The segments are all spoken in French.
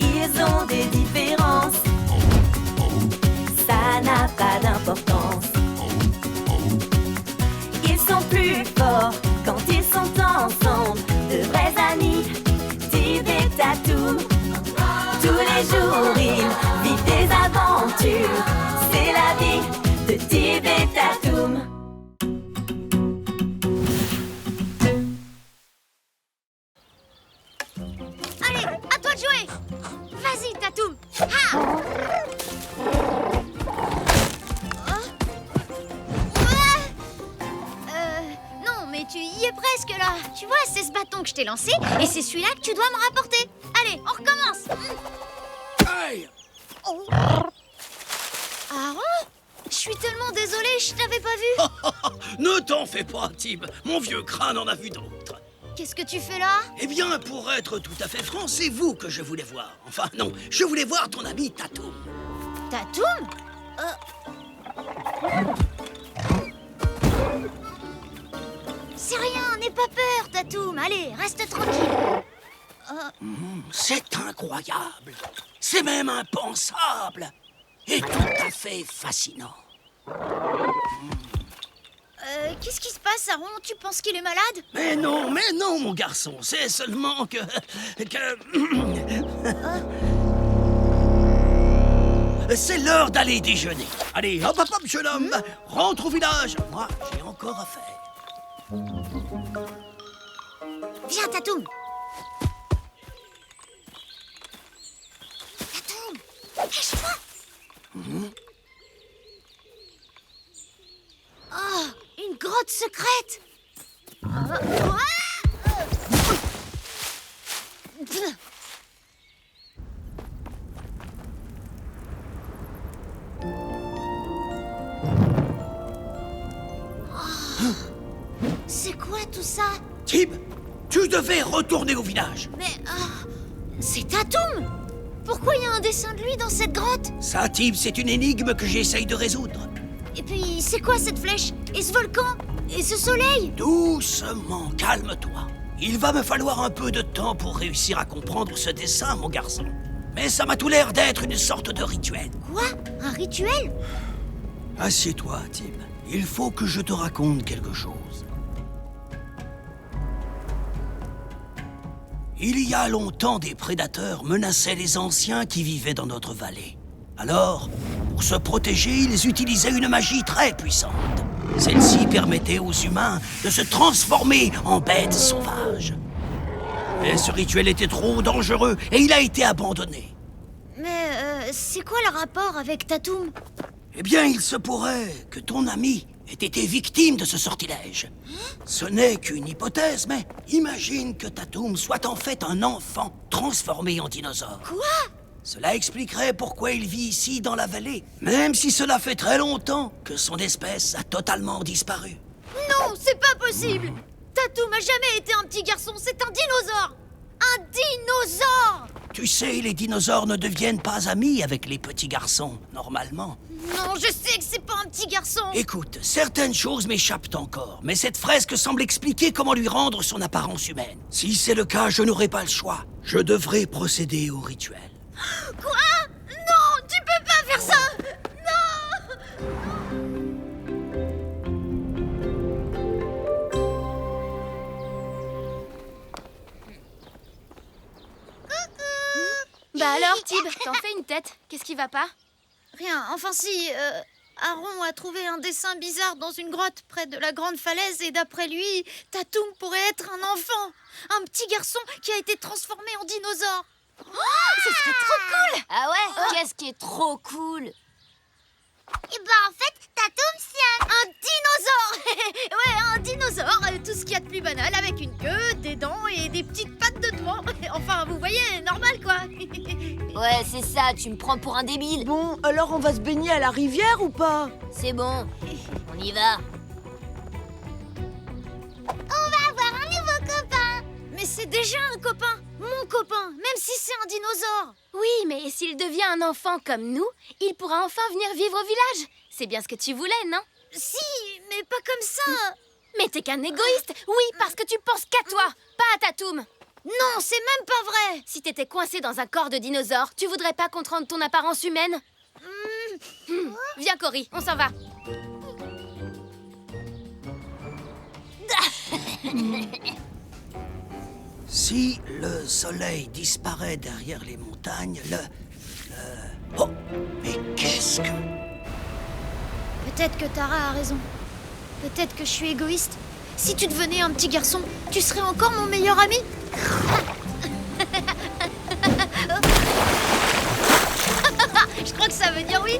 Ils ont des différences, ça n'a pas d'importance. Ils sont plus forts quand ils sont ensemble, de vrais amis, Tib et Tatoum. Tous les jours ils vivent des aventures, c'est la vie de Tib et Tatoum. Allez, à toi de jouer. Vas-y, Tatoum. Ha! Non, mais tu y es presque là. Tu vois, c'est ce bâton que je t'ai lancé et c'est celui-là que tu dois me rapporter. Allez, on recommence. Aïe! Oh. Aaron, je suis tellement désolée, je t'avais pas vu. Ne t'en fais pas, Tib. Mon vieux crâne en a vu d'autres. Qu'est-ce que tu fais là? Eh bien, pour être tout à fait franc, c'est vous que je voulais voir. Enfin, non, je voulais voir ton ami Tatoum. Tatoum? C'est rien, n'aie pas peur, Tatoum. Allez, reste tranquille. C'est incroyable. C'est même impensable. Et tout à fait fascinant. Qu'est-ce qui se passe, Aaron? Tu penses qu'il est malade? Mais non, mon garçon. C'est seulement que... C'est l'heure d'aller déjeuner. Allez, hop, hop, hop, jeune homme. Rentre au village. Moi, j'ai encore à faire. Viens, Tatoum. Tatoum, lâche-moi. Oh, une grotte secrète. C'est quoi tout ça? Tib, tu devais retourner au village. Mais c'est Tatoum. Pourquoi il y a un dessin de lui dans cette grotte? Ça, Tib, c'est une énigme que j'essaye de résoudre. Et puis, c'est quoi cette flèche? Et ce volcan? Et ce soleil? Doucement, calme-toi. Il va me falloir un peu de temps pour réussir à comprendre ce dessin, mon garçon. Mais ça m'a tout l'air d'être une sorte de rituel. Quoi? Un rituel? Assieds-toi, Tib. Il faut que je te raconte quelque chose. Il y a longtemps, des prédateurs menaçaient les anciens qui vivaient dans notre vallée. Alors, pour se protéger, ils utilisaient une magie très puissante. Celle-ci permettait aux humains de se transformer en bêtes sauvages. Mais ce rituel était trop dangereux et il a été abandonné. Mais c'est quoi le rapport avec Tatoum? Eh bien, il se pourrait que ton ami ait été victime de ce sortilège. Ce n'est qu'une hypothèse, mais imagine que Tatoum soit en fait un enfant transformé en dinosaure. Quoi? Cela expliquerait pourquoi il vit ici dans la vallée, même si cela fait très longtemps que son espèce a totalement disparu. Non, c'est pas possible. Tatoum a jamais été un petit garçon, c'est un dinosaure. Un dinosaure! Tu sais, les dinosaures ne deviennent pas amis avec les petits garçons, normalement. Non, je sais que c'est pas un petit garçon. Écoute, certaines choses m'échappent encore, mais cette fresque semble expliquer comment lui rendre son apparence humaine. Si c'est le cas, je n'aurai pas le choix. Je devrais procéder au rituel. Quoi? Non, tu peux pas faire ça. Non. Bah alors, Tib, t'en fais une tête. Qu'est-ce qui va pas? Rien, enfin si, Aaron a trouvé un dessin bizarre dans une grotte près de la grande falaise et d'après lui, Tatoum pourrait être un enfant. Un petit garçon qui a été transformé en dinosaure. Ce serait trop cool! Ah ouais? Qu'est-ce qui est trop cool? Et bah en fait, Tatoum c'est un dinosaure. Ouais, un dinosaure, tout ce qu'il y a de plus banal, avec une queue, des dents et des petites pattes de devant. Enfin, vous voyez, normal quoi. Ouais, c'est ça, tu me prends pour un débile. Bon, alors on va se baigner à la rivière ou pas? C'est bon, on y va. On va avoir un nouveau copain. Mais c'est déjà un copain, mon copain, même si c'est un dinosaure. Oui, mais s'il devient un enfant comme nous, il pourra enfin venir vivre au village. C'est bien ce que tu voulais, non? Si, mais pas comme ça. Mais t'es qu'un égoïste. Oui, parce que tu penses qu'à toi, pas à Tatoum. Non, c'est même pas vrai. Si t'étais coincé dans un corps de dinosaure, tu voudrais pas qu'on te rende ton apparence humaine? Viens, Cory, on s'en va. Si le soleil disparaît derrière les montagnes, Oh, mais qu'est-ce que... Peut-être que Tara a raison. Peut-être que je suis égoïste. Si tu devenais un petit garçon, tu serais encore mon meilleur ami. Je crois que ça veut dire oui.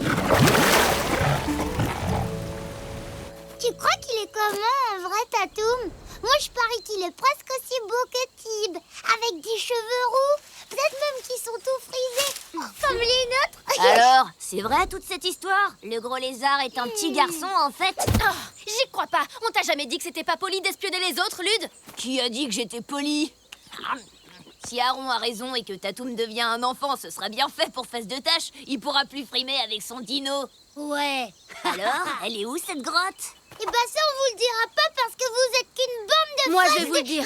Tu crois qu'il est comment en vrai, Tatoum? Moi, je parie qu'il est presque aussi beau que Tib, avec des cheveux roux, peut-être même qu'ils sont tout frisés, comme les nôtres. Alors, c'est vrai toute cette histoire? Le gros lézard est un petit garçon en fait? Oh, j'y crois pas. On t'a jamais dit que c'était pas poli d'espionner les autres, Lude? Qui a dit que j'étais poli? Si Aaron a raison et que Tatoum devient un enfant, ce sera bien fait pour Face de Tâche. Il pourra plus frimer avec son dino. Ouais. Alors, elle est où cette grotte? Et bah ça, on vous le dira pas parce que vous êtes qu'une bande de Moi, fraises je vais vous le dire.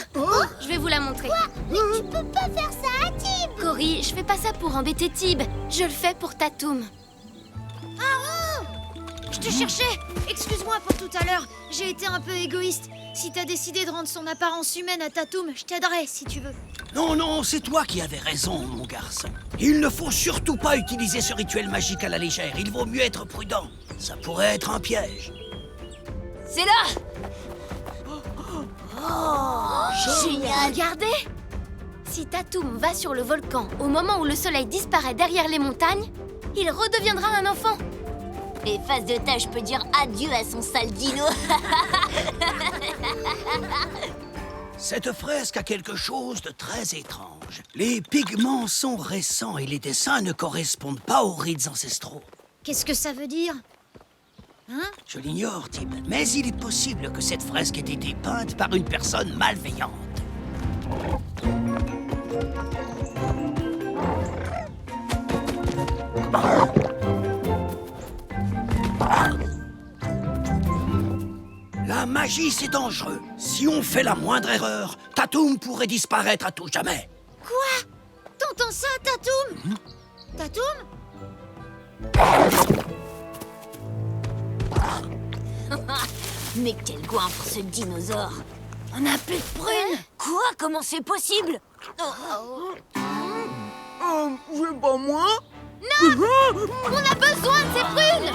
Je vais vous la montrer. Mais tu peux pas faire ça à Tib. Cory, je fais pas ça pour embêter Tib. Je le fais pour Tatoum. Je te cherchais. Excuse-moi pour tout à l'heure. J'ai été un peu égoïste. Si t'as décidé de rendre son apparence humaine à Tatoum, je t'aiderai si tu veux. Non, non, c'est toi qui avais raison, mon garçon. Il ne faut surtout pas utiliser ce rituel magique à la légère. Il vaut mieux être prudent. Ça pourrait être un piège. C'est là! Génial! Regardez! Si Tatoum va sur le volcan au moment où le soleil disparaît derrière les montagnes, il redeviendra un enfant. Et Face de Tâche peut dire adieu à son sale dino. Cette fresque a quelque chose de très étrange. Les pigments sont récents et les dessins ne correspondent pas aux rites ancestraux. Qu'est-ce que ça veut dire? Je l'ignore, Tib, mais il est possible que cette fresque ait été peinte par une personne malveillante. La magie, c'est dangereux. Si on fait la moindre erreur, Tatoum pourrait disparaître à tout jamais. Quoi? T'entends ça, Tatoum? Tatoum? Mais quel goinfre ce dinosaure! On n'a plus de prunes. Quoi? Comment c'est possible? C'est pas moi. On a besoin de ces prunes!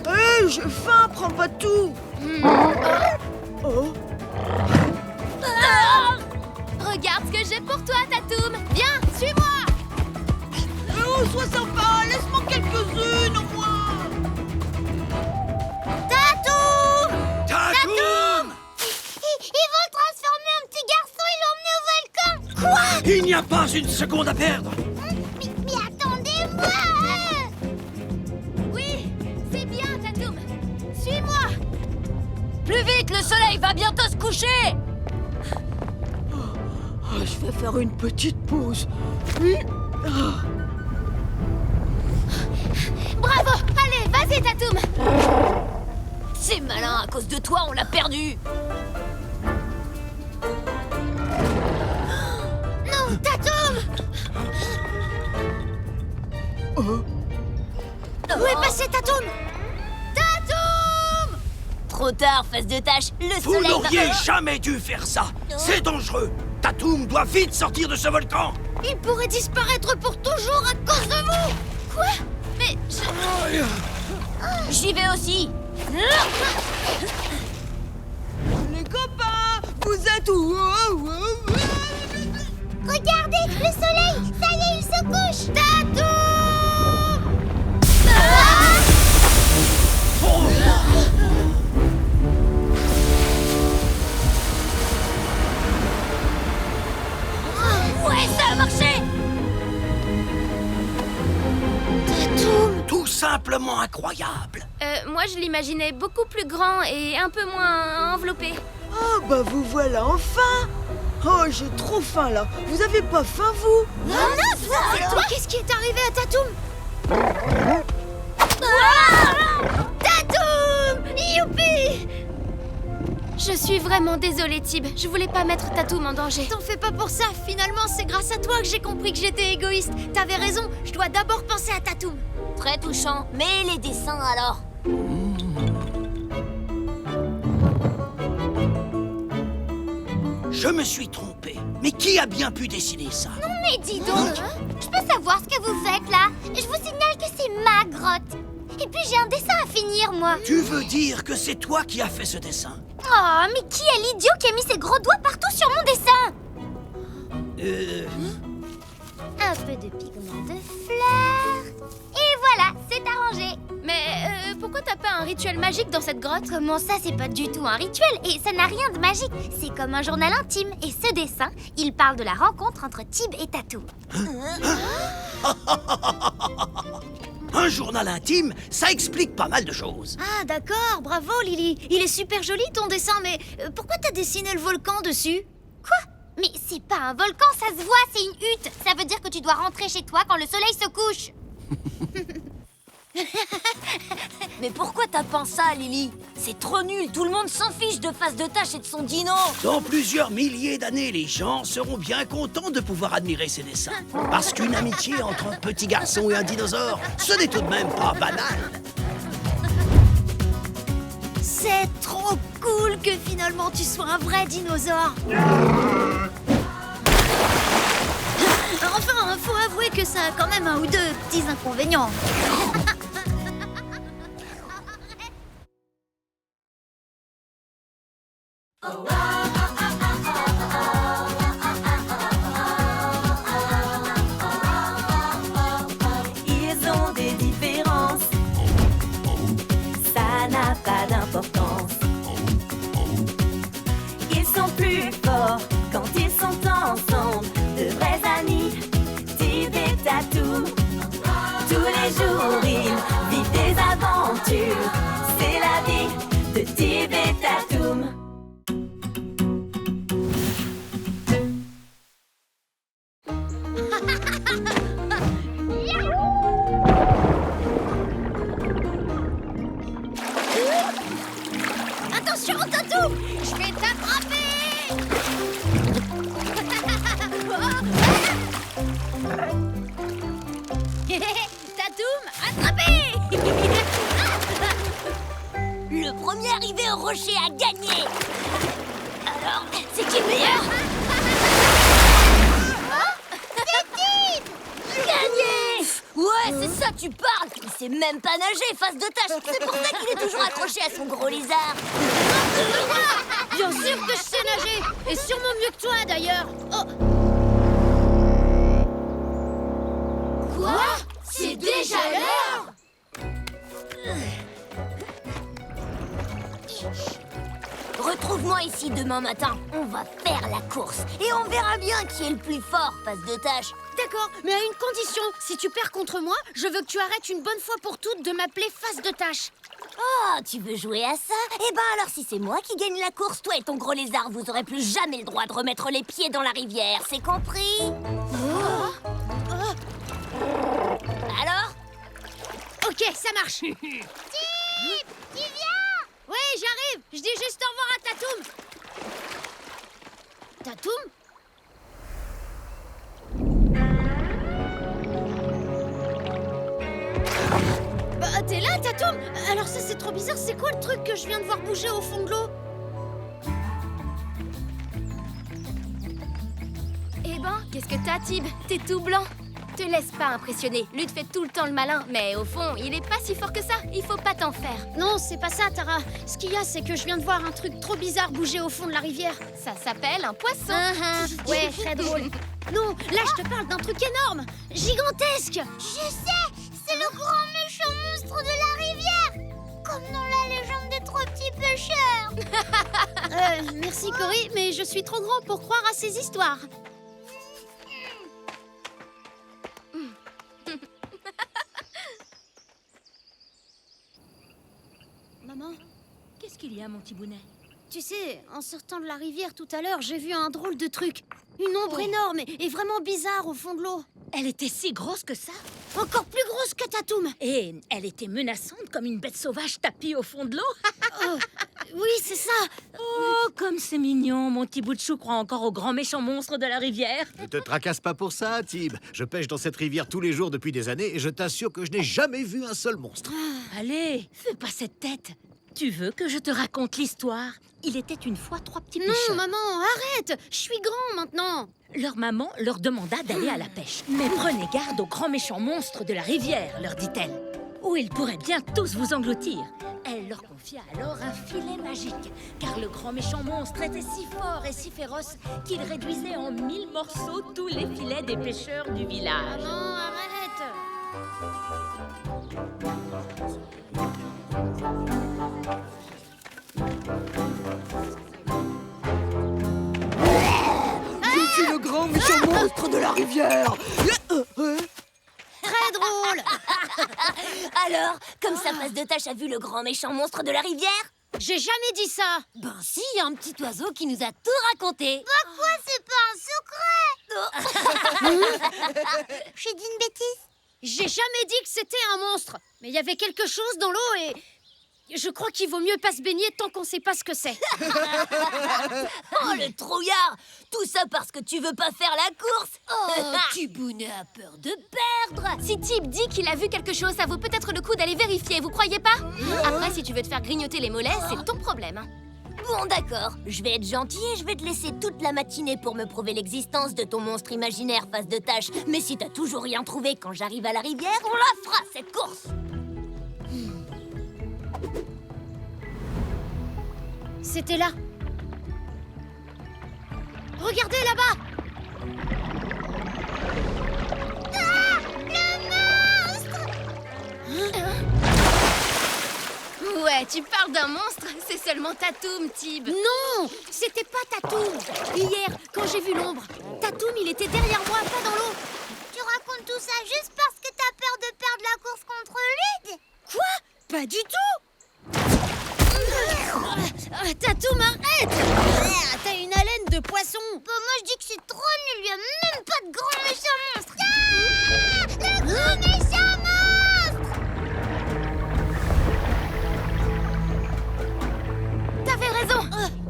Hé, j'ai faim, prends pas tout. Oh. Regarde ce que j'ai pour toi, Tatoum! Viens, suis-moi! Oh, sois sympa, laisse-moi quelques-unes au moins. Tatoum! Tatoum! Ils vont le transformer en petit garçon et l'emmener au volcan. Quoi? Il n'y a pas une seconde à perdre. Mais attendez-moi. Oui, c'est bien, Tatoum! Suis-moi! Plus vite, le soleil va bientôt se coucher! Je vais faire une petite pause. Bravo! Allez, vas-y, Tatoum! C'est malin, à cause de toi, on l'a perdu! Non, Tatoum! Où est passé Tatoum? Tatoum! Trop tard, Face de Tâche, le Vous soleil n'auriez va... jamais dû faire ça. C'est dangereux. Tatoum doit vite sortir de ce volcan. Il pourrait disparaître pour toujours à cause de vous! Quoi? Mais J'y vais aussi! Les copains, vous êtes où? Regardez, le soleil, ça y est, il se couche. Tatoum! Ouais, ça a marché! Tatoum! Tout simplement simplement incroyable. Moi, je l'imaginais beaucoup plus grand et un peu moins enveloppé. Ah bah vous voilà enfin. Oh, j'ai trop faim là. Vous avez pas faim, vous? Qu'est-ce qui est arrivé à Tatoum? Tatoum! Youpi! Je suis vraiment désolée, Tib. Je voulais pas mettre Tatoum en danger. T'en fais pas pour ça. Finalement, c'est grâce à toi que j'ai compris que j'étais égoïste. T'avais raison, je dois d'abord penser à Tatoum. Très touchant. Mais les dessins alors? Je me suis trompé. Mais qui a bien pu dessiner ça? Mais dis donc, je peux savoir ce que vous faites là? Je vous signale que c'est ma grotte. Et puis j'ai un dessin à finir, moi. Tu veux dire que c'est toi qui as fait ce dessin? Oh, mais qui est l'idiot qui a mis ses gros doigts partout sur mon dessin? Un peu de pigment de fleurs. Et voilà, c'est arrangé. Mais pourquoi t'as pas un rituel magique dans cette grotte? Comment ça, c'est pas du tout un rituel et ça n'a rien de magique. C'est comme un journal intime. Et ce dessin, il parle de la rencontre entre Tib et Tatoum. Un journal intime, ça explique pas mal de choses. Ah d'accord, bravo Lily. Il est super joli ton dessin, mais pourquoi t'as dessiné le volcan dessus? Quoi? Mais c'est pas un volcan, ça se voit, c'est une hutte. Ça veut dire que tu dois rentrer chez toi quand le soleil se couche. Mais pourquoi t'as peint ça, Lily? C'est trop nul, tout le monde s'en fiche de Face de Tâche et de son dino. Dans plusieurs milliers d'années, les gens seront bien contents de pouvoir admirer ces dessins. Parce qu'une amitié entre un petit garçon et un dinosaure, ce n'est tout de même pas banal. C'est trop cool que finalement tu sois un vrai dinosaure. Enfin, faut avouer que ça a quand même un ou deux petits inconvénients. Ils ont des différences, ça n'a pas d'importance. Ils sont plus forts quand ils sont ensemble, de vrais amis, Tib et Tatoum. Tous les jours ils vivent des aventures, c'est la vie de Tib et Tatoum. Attention Tatoum, je vais t'attraper. Tatoum, attrapé. Le premier arrivé au rocher a gagné. Alors, c'est qui le meilleur? Gagné! Ouais, c'est ça, tu parles. Il sait même pas nager, Face de Tâche. C'est pour ça qu'il est toujours accroché à son gros lézard. Bien sûr que je sais nager, et sûrement mieux que toi d'ailleurs. Oh. Quoi? C'est déjà l'heure? Retrouve-moi ici demain matin. On va faire la course. Et on verra bien qui est le plus fort, Face de Tâche. D'accord, mais à une condition. Si tu perds contre moi, je veux que tu arrêtes une bonne fois pour toutes de m'appeler Face de Tâche. Oh, tu veux jouer à ça? Eh ben alors si c'est moi qui gagne la course, toi et ton gros lézard, vous aurez plus jamais le droit de remettre les pieds dans la rivière, c'est compris? Alors? Ok, ça marche. Tib, tu viens? Oui, j'arrive. Je dis juste au revoir à Tatoum. Tatoum? Bah, t'es là, Tatoum? Alors ça, c'est trop bizarre. C'est quoi le truc que je viens de voir bouger au fond de l'eau? Eh ben, qu'est-ce que t'as, Tib? T'es tout blanc. Te laisse pas impressionner. Lutte fait tout le temps le malin, mais au fond, il est pas si fort que ça. Il faut pas t'en faire. Non, c'est pas ça, Tara. Ce qu'il y a, c'est que je viens de voir un truc trop bizarre bouger au fond de la rivière. Ça s'appelle un poisson. Ouais, très drôle. Non, là, je te parle d'un truc énorme, gigantesque. Je sais, c'est le grand méchant monstre de la rivière. Comme dans la légende des trois petits pêcheurs. Merci, Cory, mais je suis trop grand pour croire à ces histoires. qu'il y a, mon Thibounet? Tu sais, en sortant de la rivière tout à l'heure, j'ai vu un drôle de truc. Une ombre énorme et vraiment bizarre au fond de l'eau. Elle était si grosse que ça? Encore plus grosse que Tatoum. Et elle était menaçante comme une bête sauvage tapie au fond de l'eau? Oui, c'est ça. Oh, comme c'est mignon, mon petit bout de chou croit encore au grand méchant monstre de la rivière. Ne te tracasse pas pour ça, Tib. Je pêche dans cette rivière tous les jours depuis des années et je t'assure que je n'ai jamais vu un seul monstre. Allez, fais pas cette tête. Tu veux que je te raconte l'histoire? Il était une fois 3 petits Non, pêcheurs. maman, arrête. Je suis grand maintenant. Leur maman leur demanda d'aller à la pêche. Mais prenez garde au grand méchant monstre de la rivière, leur dit-elle. Ou ils pourraient bien tous vous engloutir. Elle leur confia alors un filet magique, car le grand méchant monstre était si fort et si féroce qu'il réduisait en 1000 morceaux tous les filets des pêcheurs du village. Maman, arrête. Je suis le grand méchant monstre de la rivière. Très drôle. Alors, comme sa face de tâche a vu le grand méchant monstre de la rivière? J'ai jamais dit ça. Ben si, y a un petit oiseau qui nous a tout raconté. Quoi, c'est pas un secret? J'ai dit une bêtise? J'ai jamais dit que c'était un monstre. Mais il y avait quelque chose dans l'eau et... Je crois qu'il vaut mieux pas se baigner tant qu'on sait pas ce que c'est. Oh, le trouillard! Tout ça parce que tu veux pas faire la course? Oh, Thibounet a peur de perdre! Si Tib dit qu'il a vu quelque chose, ça vaut peut-être le coup d'aller vérifier, vous croyez pas? Après, si tu veux te faire grignoter les mollets, c'est ton problème. Bon, d'accord. Je vais être gentil et je vais te laisser toute la matinée pour me prouver l'existence de ton monstre imaginaire face de tâche. Mais si t'as toujours rien trouvé quand j'arrive à la rivière, on la fera, cette course! C'était là. Regardez là-bas. Ouais, tu parles d'un monstre? C'est seulement Tatoum, Tib. Non, c'était pas Tatoum. Hier, quand j'ai vu l'ombre, Tatoum, il était derrière moi, pas dans l'eau. Tu racontes tout ça juste parce que t'as peur de perdre la course contre Lud? Quoi? Pas du tout. Tatoum, arrête. T'as une haleine de poisson. Bah moi je dis que c'est trop nul, il y a même pas de grand méchant monstre. Ah, le grand méchant monstre! T'avais raison.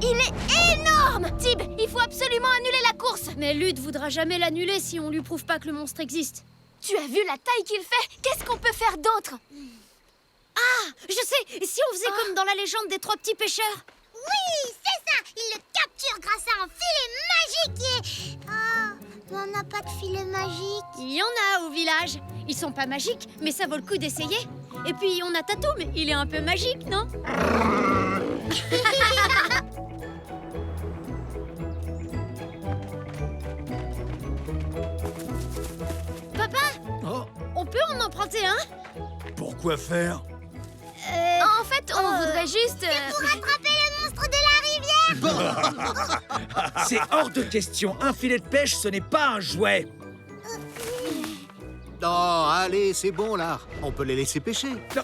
Il est énorme. Tib, il faut absolument annuler la course. Mais Lud voudra jamais l'annuler si on lui prouve pas que le monstre existe. Tu as vu la taille qu'il fait? Qu'est-ce qu'on peut faire d'autre? Ah, je sais, si on faisait comme dans la légende des 3 petits pêcheurs. Oui, c'est ça. Il le capture grâce à un filet magique et... Ah, mais on n'a pas de filet magique. Il y en a au village. Ils sont pas magiques, mais ça vaut le coup d'essayer. Et puis on a Tatoum, il est un peu magique, non? Papa, Oh, on peut en emprunter un? pourquoi faire? En fait, on voudrait juste... Pour attraper le monstre de la rivière. C'est hors de question. Un filet de pêche, ce n'est pas un jouet. Non, allez, c'est bon là. On peut les laisser pêcher. Non,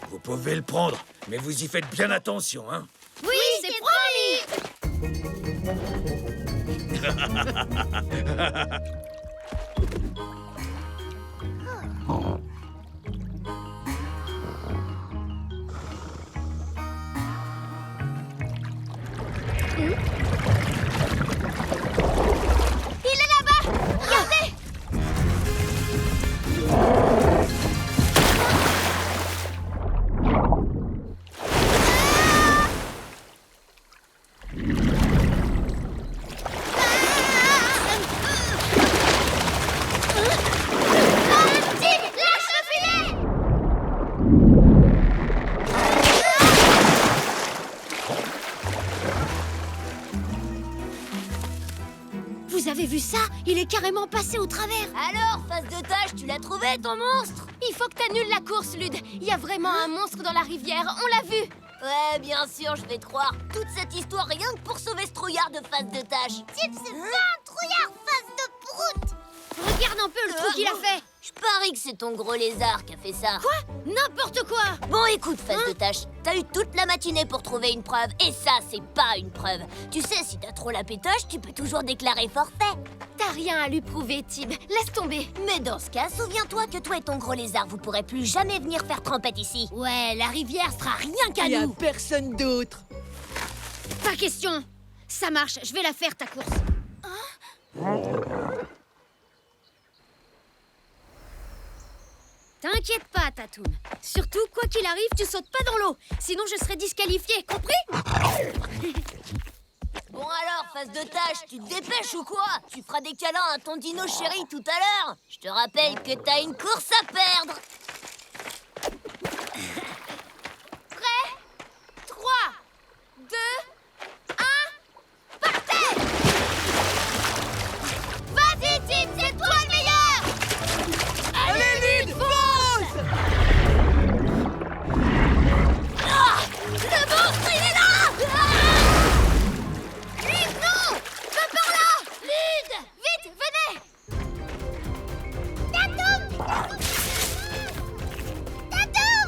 vous pouvez le prendre, mais vous y faites bien attention, hein. Oui, c'est promis. Il est là-bas. Regardez. Tib, lâche le filet. Vous avez vu ça? Il est carrément passé au travers. Alors, face de tâche, tu l'as trouvé, ton monstre? Il faut que t'annules la course, Lud. Il y a vraiment un monstre dans la rivière, on l'a vu. Ouais, bien sûr, je vais te croire. Toute cette histoire rien que pour sauver ce trouillard de face de tâche. Tib, c'est pas un trouillard face de prout. Regarde un peu le trou qu'il a fait. Je parie que c'est ton gros lézard qui a fait ça. Quoi? N'importe quoi! Bon, écoute, face de tâche, t'as eu toute la matinée pour trouver une preuve. Et ça, c'est pas une preuve. Tu sais, si t'as trop la pétoche, tu peux toujours déclarer forfait. T'as rien à lui prouver, Tib. Laisse tomber. Mais dans ce cas, souviens-toi que toi et ton gros lézard, vous pourrez plus jamais venir faire trempette ici. Ouais, la rivière sera rien qu'à Y a nous. personne d'autre. Pas question. Ça marche, je vais la faire ta course. T'inquiète pas, Tatoum. Surtout, quoi qu'il arrive, tu sautes pas dans l'eau. Sinon, je serai disqualifiée, compris? Bon alors, face de tâche, tu te dépêches ou quoi? Tu feras des câlins à ton dino chéri tout à l'heure. Je te rappelle que t'as une course à perdre. Prêt? 3, 2, 1, partez! Vas-y, Tim, c'est toi le meilleur! Allez, Lyd, fonce! Ah! Le monstre, il est là! Ah! Lyd, non! Va par là! Lyd! Vite, venez! Tatoum! Tatoum!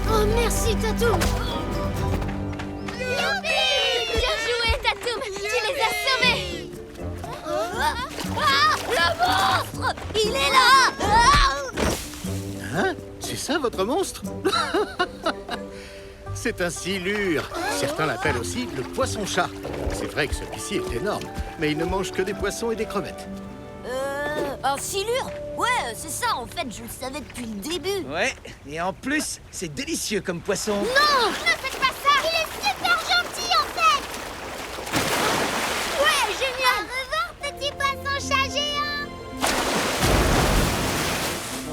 Oh, merci, Tatoum! Bien joué, Tatoum. Tu les as sauvés. Le monstre! Il est là! Hein? C'est ça votre monstre? C'est un silure. Certains l'appellent aussi le poisson-chat. C'est vrai que celui-ci est énorme, mais il ne mange que des poissons et des crevettes. Un silure? Ouais, c'est ça, en fait, je le savais depuis le début. Ouais, et en plus, c'est délicieux comme poisson. Ne faites pas ça! Il est super gentil, en fait! Ouais, génial! Au revoir, petit poisson-chat géant!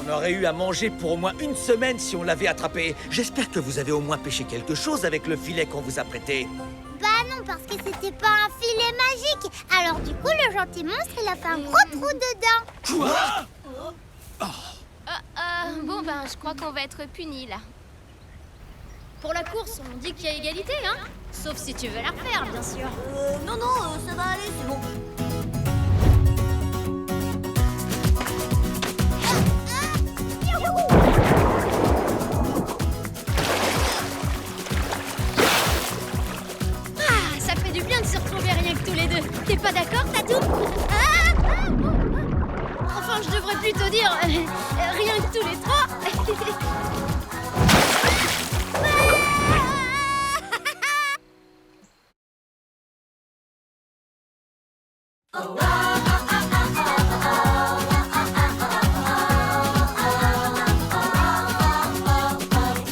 On aurait eu à manger pour au moins une semaine si on l'avait attrapé. J'espère que vous avez au moins pêché quelque chose avec le filet qu'on vous a prêté. Bah non, parce que c'était pas un filet magique. Alors du coup, le gentil monstre, il a fait un gros trou dedans. Quoi? Bon, ben, je crois qu'on va être punis, là. Pour la course, on dit qu'il y a égalité, hein? Sauf si tu veux la refaire, bien sûr. Non, ça va aller, c'est bon. Ah, ça fait du bien de se retrouver rien que tous les deux. T'es pas d'accord, Tatoum? Enfin, je devrais plutôt dire rien que tous les trois.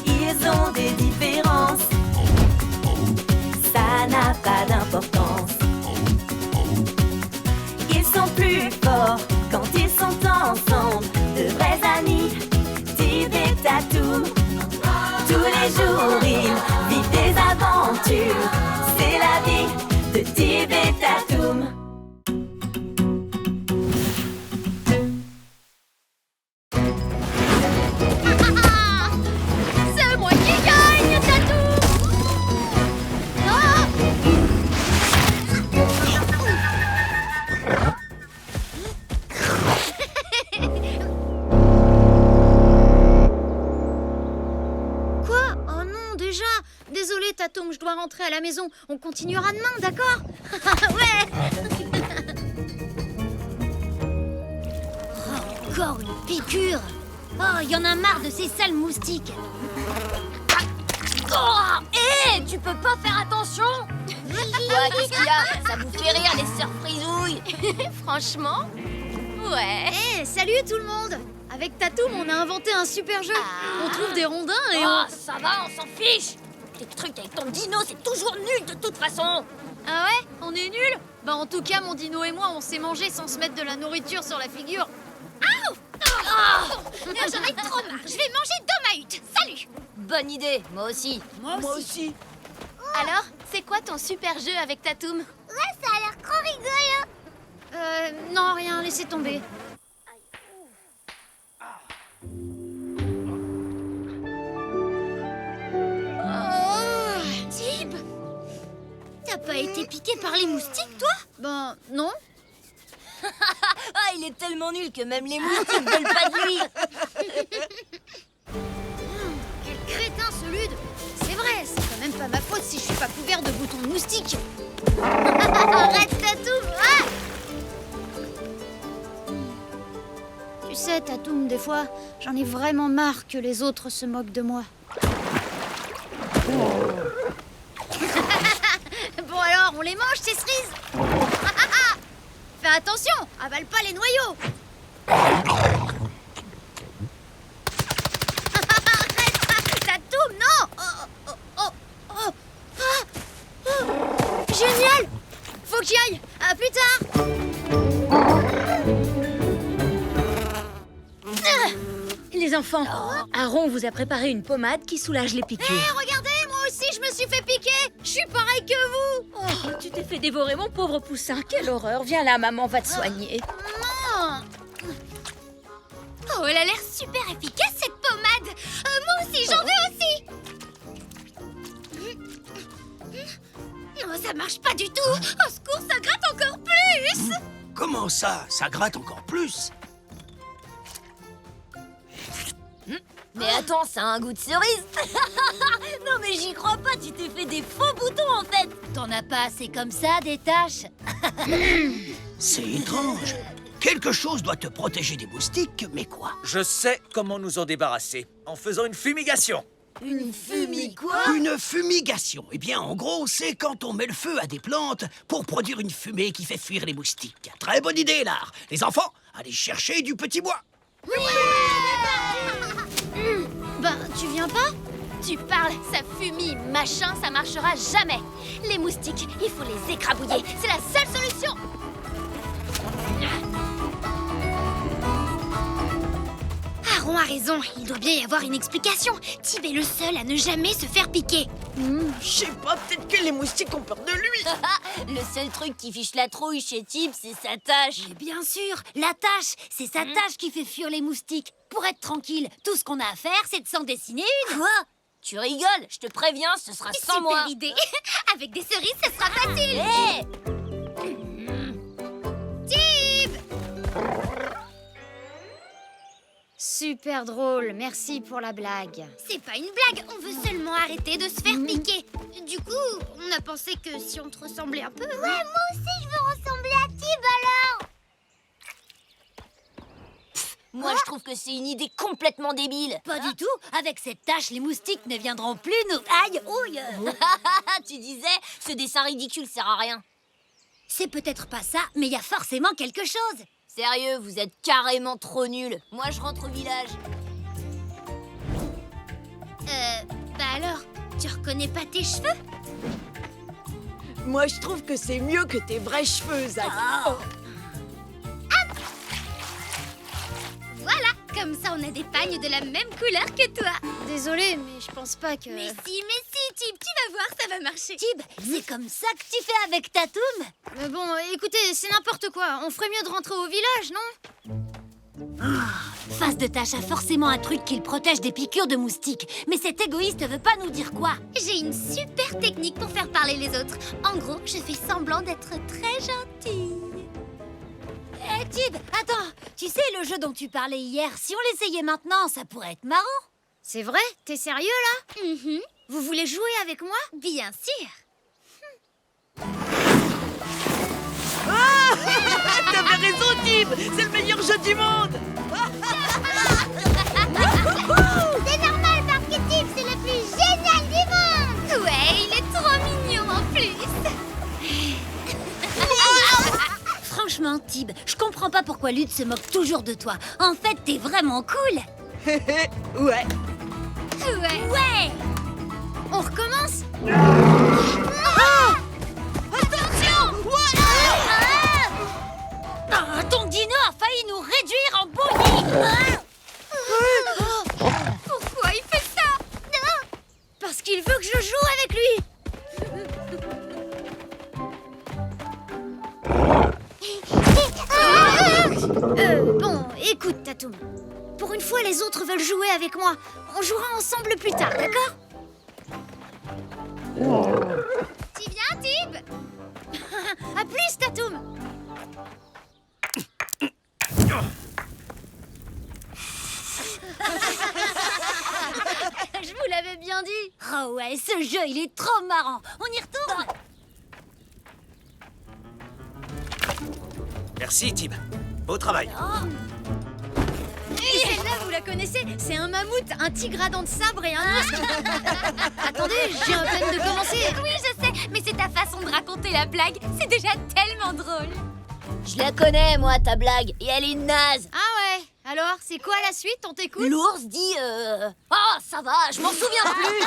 Ils ont des différences, ça n'a pas d'importance. Ils sont plus forts quand ils sont ensemble, de vrais amis, Tib et Tatoum. Tous les jours ils vivent des aventures, c'est la vie de Tib et Tatoum. C'est moi qui gagne, Tatoum! Ah! rentrer à la maison. On continuera demain, d'accord? Ouais. Oh, encore une piqûre. Oh, il y en a marre de ces sales moustiques. Oh, hé, tu peux pas faire attention? Ouais, qu'est-ce qu'il y a? Ça vous fait rire, les sœurs frisouilles? Franchement? Ouais. Hé, salut tout le monde. Avec Tatoum, on a inventé un super jeu. On trouve des rondins et Oh, ça va, on s'en fiche. Tes trucs avec ton dino, c'est toujours nul de toute façon. Ah ouais? On est nuls? Bah en tout cas, mon dino et moi, on s'est mangé sans se mettre de la nourriture sur la figure. J'en ai trop marre. Je vais manger dans ma hutte. Salut. Bonne idée, moi aussi. Moi aussi. Alors, c'est quoi ton super jeu avec Tatoum? Ouais, ça a l'air trop rigolo. Non, rien, laissez tomber. Tib, t'as pas été piqué par les moustiques, toi? Ben, non. Ah, il est tellement nul que même les moustiques veulent pas de lui. Quel crétin, ce Lude. C'est vrai, c'est quand même pas ma faute si je suis pas couvert de boutons de moustiques. Arrête, Tatoum. Ah, Tu sais, Tatoum, des fois, j'en ai vraiment marre que les autres se moquent de moi. Bon alors, on les mange, ces cerises. Fais attention, avale pas les noyaux. Arrête, Tatoum, non. Génial. Faut que j'y aille. À plus tard. Les enfants, Aaron vous a préparé une pommade qui soulage les piqûres. Hé, regardez, moi aussi je me suis fait piquer. Je suis pareil que vous. Oh, tu t'es fait dévorer, mon pauvre poussin. Quelle horreur. Viens là, maman va te soigner. Non. oh, elle a l'air super efficace, cette pommade. Moi aussi, j'en veux aussi. Non, ça marche pas du tout. Au secours, ça gratte encore plus. Comment ça? Ça gratte encore plus? Mais attends, ça a un goût de cerise. Non mais j'y crois pas, tu t'es fait des faux boutons en fait. T'en as pas assez comme ça, des taches? C'est étrange. Quelque chose doit te protéger des moustiques, mais quoi? Je sais comment nous en débarrasser. En faisant une fumigation. Une fumée quoi? Une fumigation. Eh bien, en gros, c'est quand on met le feu à des plantes pour produire une fumée qui fait fuir les moustiques. Très bonne idée, là. Les enfants, allez chercher du petit bois. Ben, tu viens pas? Tu parles, ça fumille, machin, ça marchera jamais. Les moustiques, il faut les écrabouiller. C'est la seule solution. Aaron a raison, il doit bien y avoir une explication. Tib est le seul à ne jamais se faire piquer. Je sais pas, peut-être que les moustiques ont peur de lui. Le seul truc qui fiche la trouille chez Tib, c'est sa tâche. Mais bien sûr, la tâche, c'est sa tâche qui fait fuir les moustiques. Pour être tranquille, tout ce qu'on a à faire, c'est de s'en dessiner une. Quoi? Tu rigoles, je te préviens, ce sera sans moi. Super idée. Avec des cerises, ce sera facile. Hé! Tib! Super drôle, merci pour la blague. C'est pas une blague, on veut seulement arrêter de se faire piquer. Du coup, on a pensé que si on te ressemblait un peu... Ouais, moi aussi je veux ressembler à Tib alors. Moi, je trouve que c'est une idée complètement débile. Pas du tout. Avec cette tâche, les moustiques ne viendront plus nous... Aïe, ouille. Tu disais, ce dessin ridicule sert à rien. C'est peut-être pas ça, mais il y a forcément quelque chose. Sérieux, vous êtes carrément trop nuls. Moi, je rentre au village. Bah alors, tu reconnais pas tes cheveux? Moi, je trouve que c'est mieux que tes vrais cheveux, Zach. Oh. Voilà, comme ça on a des pagnes de la même couleur que toi. Désolée, mais je pense pas que... Mais si, Tib, tu vas voir, ça va marcher. Tib, c'est comme ça que tu fais avec Tatoum? Mais bon, écoutez, c'est n'importe quoi. On ferait mieux de rentrer au village, non? Face de Tâche a forcément un truc qui le protège des piqûres de moustiques. Mais cet égoïste veut pas nous dire quoi. J'ai une super technique pour faire parler les autres. En gros, je fais semblant d'être très gentille. Hé, Tib, attends. Tu sais le jeu dont tu parlais hier, si on l'essayait maintenant, ça pourrait être marrant. C'est vrai? T'es sérieux, là? Vous voulez jouer avec moi? Bien sûr. T'avais raison, Tib. C'est le meilleur jeu du monde. C'est normal parce que Tib, c'est le plus génial du monde. Ouais, il est trop mignon en plus. Franchement, Tib, je comprends pas pourquoi Lude se moque toujours de toi. En fait, t'es vraiment cool. Ouais. Ouais. On recommence? Attention! Ton dino a failli nous réduire en bouillie. Pourquoi il fait ça? Parce qu'il veut que je joue avec lui. Bon, écoute, Tatoum. Pour une fois, les autres veulent jouer avec moi. On jouera ensemble plus tard, d'accord? Tu viens, Tib? À plus, Tatoum. Je vous l'avais bien dit. Oh ouais, ce jeu, il est trop marrant. On y retourne? Merci, Tib. Beau travail. Et celle-là, vous la connaissez? C'est un mammouth, un tigre à dents de sabre et un ours. Attendez, j'ai à peine de commencer. Oui, je sais, mais c'est ta façon de raconter la blague. C'est déjà tellement drôle. Je la connais, moi, ta blague, et elle est naze. Ah ouais? Alors, c'est quoi la suite? On t'écoute? L'ours dit oh, ça va, je m'en souviens plus.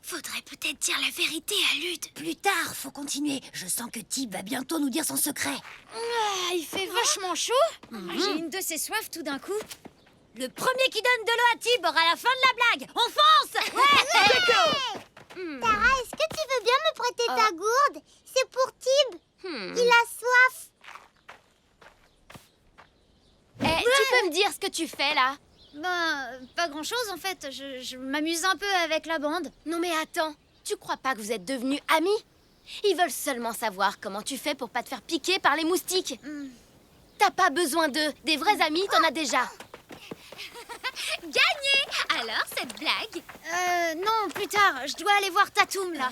Faudrait peut-être dire la vérité à Lude. Plus tard, faut continuer. Je sens que Tib va bientôt nous dire son secret. Ah, il fait vachement chaud. J'ai une de ces soifs tout d'un coup. Le premier qui donne de l'eau à Tib aura la fin de la blague. On fonce! Ouais. Tara, est-ce que tu veux bien me prêter ta gourde? C'est pour Tib. Il a soif. Tu peux me dire ce que tu fais, là? Ben, pas grand-chose en fait. Je m'amuse un peu avec la bande. Non mais attends, tu crois pas que vous êtes devenus amis? Ils veulent seulement savoir comment tu fais pour pas te faire piquer par les moustiques. T'as pas besoin d'eux, des vrais amis, t'en as déjà. Gagné! Alors, cette blague? Non, plus tard. Je dois aller voir Tatoum là.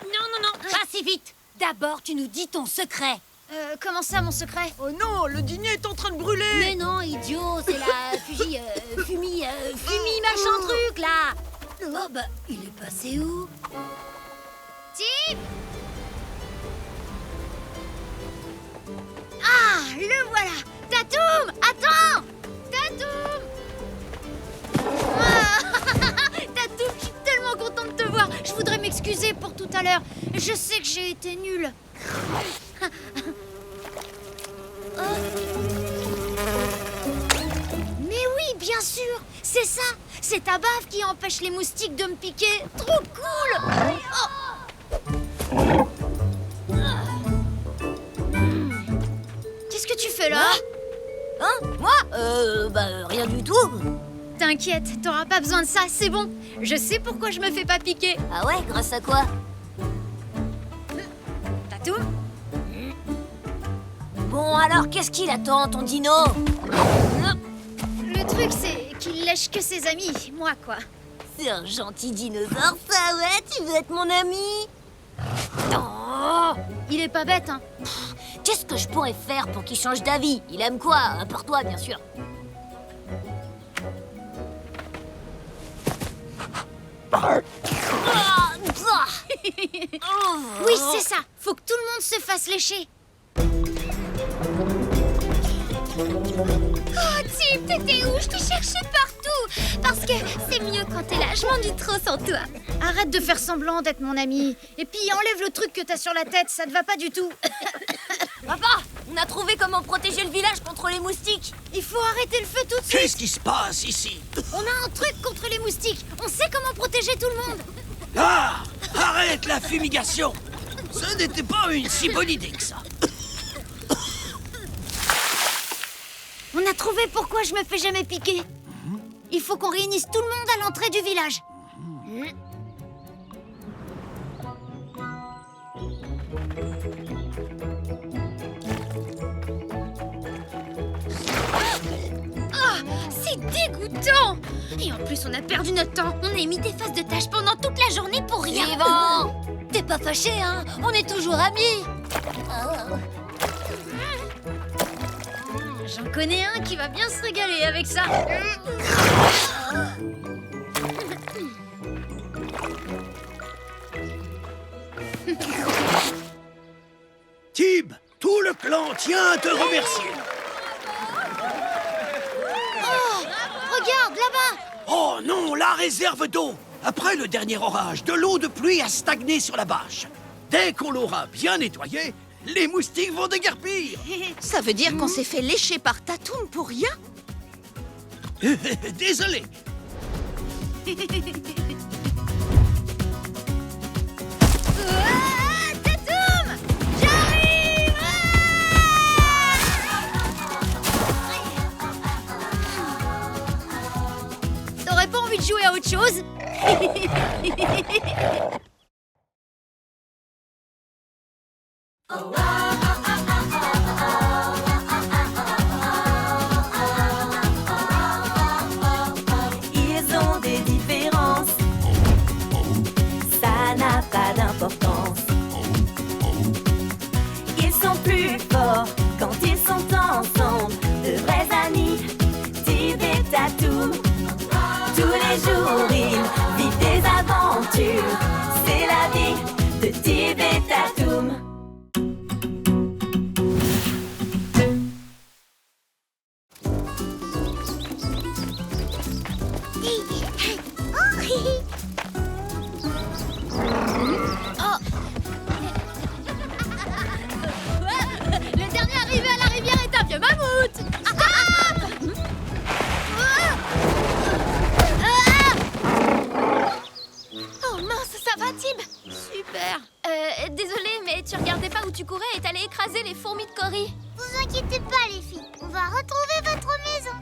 Non, pas si vite. D'abord, tu nous dis ton secret. Comment ça, mon secret? Oh non, le dîner est en train de brûler. Mais non, idiot, c'est la fumi machin truc, là. Oh, bah, il est passé où? Tib! Ah, le voilà! Tatoum! Attends! Tatoum! Ah, Tatoum, je suis tellement contente de te voir. Je voudrais m'excuser pour tout à l'heure. Je sais que j'ai été nulle. Mais oui, bien sûr, c'est ça. C'est ta bave qui empêche les moustiques de me piquer. Trop cool. Qu'est-ce que tu fais là? Hein? Moi? Rien du tout. T'inquiète, t'auras pas besoin de ça, c'est bon. Je sais pourquoi je me fais pas piquer. Ah ouais, grâce à quoi? Tatoum? Bon alors, qu'est-ce qu'il attend, ton dino? Le truc, c'est qu'il lèche que ses amis, moi quoi. C'est un gentil dinosaure, ça, ouais? Tu veux être mon ami? Oh, Il est pas bête, hein. qu'est-ce que je pourrais faire pour qu'il change d'avis? Il aime quoi? À part toi, bien sûr. Oui, c'est ça. Faut que tout le monde se fasse lécher. Oh, Tib, t'étais où? Je te cherchais partout. Parce que c'est mieux quand t'es là. Je m'ennuie trop sans toi. Arrête de faire semblant d'être mon ami. Et puis enlève le truc que t'as sur la tête, ça te va pas du tout. Papa, on a trouvé comment protéger le village contre les moustiques. Il faut arrêter le feu tout de suite. Qu'est-ce qui se passe ici? On a un truc contre les moustiques. On sait comment protéger tout le monde. Ah! Arrête la fumigation! Ce n'était pas une si bonne idée que ça. On a trouvé pourquoi je me fais jamais piquer. Il faut qu'on réunisse tout le monde à l'entrée du village. Oh, c'est dégoûtant. Et en plus, on a perdu notre temps. On a mis des faces de tâches pendant toute la journée pour rien. Vivant! T'es pas fâchés, hein? On est toujours amis. J'en connais un qui va bien se régaler avec ça. Tib, tout le clan tient à te remercier. Regarde, là-bas! Oh non, la réserve d'eau. Après le dernier orage, de l'eau de pluie a stagné sur la bâche. Dès qu'on l'aura bien nettoyée, les moustiques vont déguerpir. Ça veut dire qu'on s'est fait lécher par Tatoum pour rien? Désolé. Tatoum! J'arrive! T'aurais pas envie de jouer à autre chose? Ils ont des différences, ça n'a pas d'importance. Ils sont plus forts quand ils sont ensemble, de vrais amis, Tib et Tatoum. Tous les jours ils vivent des aventures, c'est la vie de Tib et Tatoum. Le dernier arrivé à la rivière est un vieux mammouth! Oh mince, ça va, Tib? Super! Désolée, mais tu regardais pas où tu courais et t'allais écraser les fourmis de Cory. Vous inquiétez pas, les filles. On va retrouver votre maison.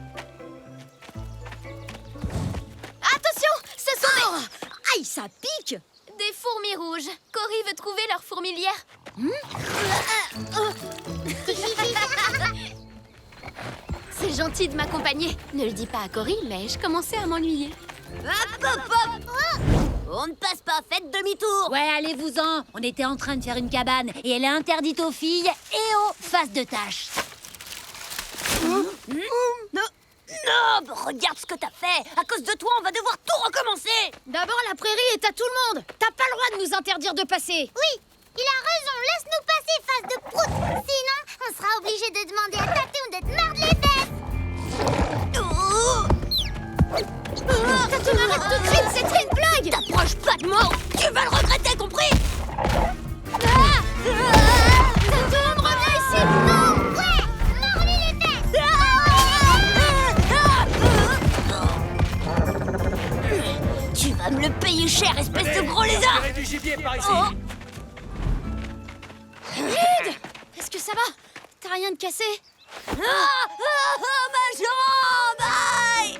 Attention, ce sont Aïe, ça pique! des fourmis rouges. Cory veut trouver leur fourmilière. C'est gentil de m'accompagner. Ne le dis pas à Cory, mais je commençais à m'ennuyer. Hop, hop, hop! On ne passe pas, faites demi-tour! Ouais, allez-vous-en! On était en train de faire une cabane et elle est interdite aux filles et aux faces de tâches. Non, regarde ce que t'as fait! À cause de toi, on va devoir tout recommencer! D'abord, la prairie est à tout le monde! T'as pas le droit de nous interdire de passer! Oui, il a raison. Laisse-nous passer, face de prout. Sinon, on sera obligé de demander à Tatoum de te mordre les fesses. Tatoum, arrête tout de suite, c'était une blague! T'approches pas de moi! Tu vas le regretter, compris? Tatoum, reviens ici! Non! Ouais, mordez les fesses. Tu vas me le payer cher, espèce de gros lézard! Tirez du gibier par ici. Lude! Est-ce que ça va? T'as rien de cassé? Ma jambe! Aïe!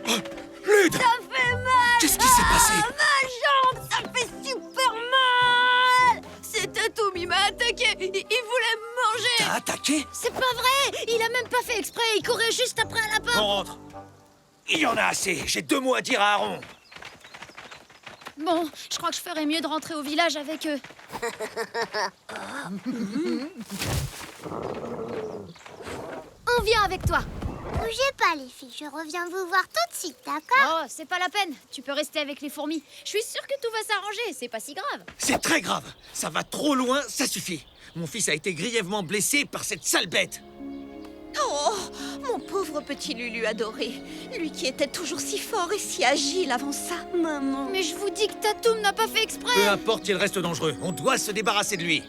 Lude, Ça fait mal! qu'est-ce qui s'est passé? Ma jambe, ça fait super mal! C'est Tatoum, il m'a attaqué! Il voulait me manger! T'as attaqué? C'est pas vrai! Il a même pas fait exprès, il courait juste après un lapin! On rentre. Il y en a assez. J'ai 2 mots à dire à Aaron. Bon, je crois que je ferais mieux de rentrer au village avec eux. On vient avec toi. Bougez pas, les filles. Je reviens vous voir tout de suite, d'accord? Oh, c'est pas la peine. Tu peux rester avec les fourmis. Je suis sûre que tout va s'arranger. C'est pas si grave. C'est très grave. Ça va trop loin, ça suffit. Mon fils a été grièvement blessé par cette sale bête. Oh, mon pauvre petit Lulu adoré. Lui qui était toujours si fort et si agile avant ça, maman. Mais je vous dis que Tatoum n'a pas fait Peu exprès. importe qu'il reste dangereux, on doit se débarrasser de lui.